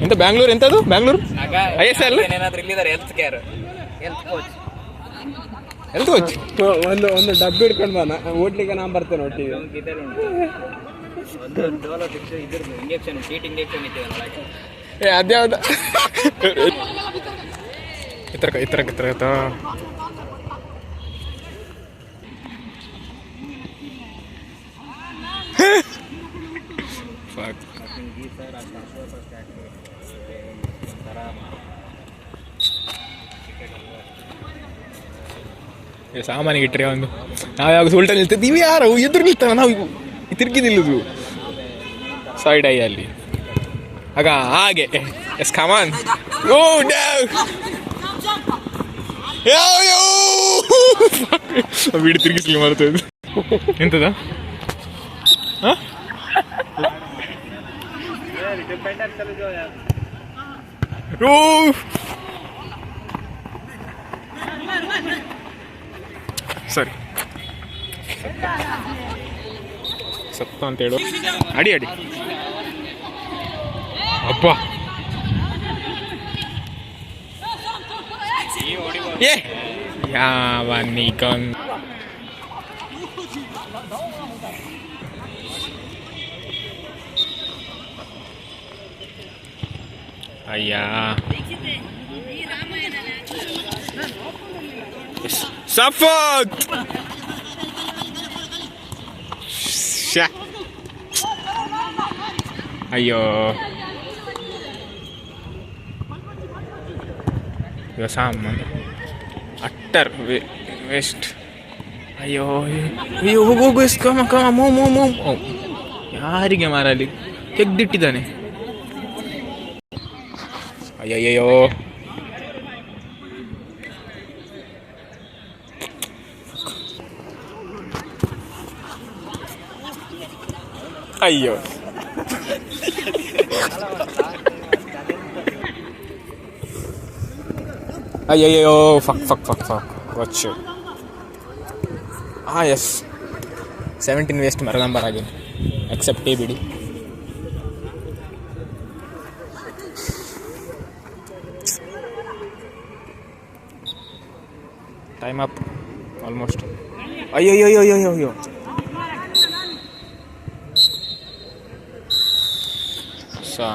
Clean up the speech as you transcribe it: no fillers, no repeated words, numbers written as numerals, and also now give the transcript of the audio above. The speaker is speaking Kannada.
ಎಂತ ಬ್ಯಾಂಗ್ಳೂರ್ ಎಂತದು ಬ್ಯಾಂಗ್ಳೂರ್ ISL ಏನಾದ್ರು ಇಲ್ಲಿದ್ದಾರೆ ಹೆಲ್ತ್ ಕೇರ್ ಹೆಲ್ತ್ ಕೋಚ್ ಒಂದು ಡಬ್ಬಿ ಹಿಡ್ಕೊಂಡು ಬಾನ ಓಡ್ಲಿಕ್ಕೆ ನಾನು ಬರ್ತೇನೆ ಒಟ್ಟಿಗೆ. ಒಂದು ಡೋಲೋ ಇದ್ರದ್ದು ಇಂಜೆಕ್ಷನ್ ಶೀಟ್ ಇಂಜೆಕ್ಷನ್ ಇಟ್ಟಿದೆ ಒಳಗೆ. ಅದ್ಯಾವ್ದ ಇತರ ಸಾಮಾನಿಗೆ ಇಟ್ಟರೆ ಒಂದು ನಾವು ಯಾವಾಗ ಸುಲ್ಟ ನಿಲ್ತಿದ್ದೀವಿ ಯಾರು ಎದುರು ನಿಲ್ತಾನ ನಾವು ತಿರುಗಿ ನಿಲ್ಲುದು ಸೈಡ್ ಐ ಅಲ್ಲಿ ಆಗ ಹಾಗೆ ಎಸ್ ಕಮಾನ್ ಓ ಬಿಡಿ ತಿರುಗಿಸ್ಲಿ ಮಾಡ್ತೇವೆ ಎಂತದ ಓ ಸರಿ ಸತ್ತ ಅಂತ ಹೇಳು ಅಡಿ ಅಪ್ಪ ಏ ಯಾವ ನಿಕನ್ ಅಯ್ಯ ಸಫಕ್ ಅಯ್ಯೋ ಇವ ಸಾಮಾನು ಅಟ್ಟರ್ ವೇಸ್ಟ್ ಅಯ್ಯೋ ಅಯ್ಯೋ ಹೋಗು ಕಮ ಮೋ ಯಾರಿಗೆ ಮಾರಲ್ಲಿ ತೆಗ್ದಿಟ್ಟಿದ್ದಾನೆ ಅಯ್ಯಯ್ಯೋ ಅಯ್ಯೋ ಅಯ್ಯಯ್ಯೋ ಫಕ್ ವಾಚ್ ಎಸ್ 17 ವೇಸ್ಟ್ ಮರ ನಂಬರ್ ಆಗಿದೆ ಎಕ್ಸೆಪ್ಟ್ ಟೇ ಬಿಡಿ ಟೈಮ್ ಅಪ್ ಆಲ್ಮೋಸ್ಟ್ ಅಯ್ಯೋ ಸಾ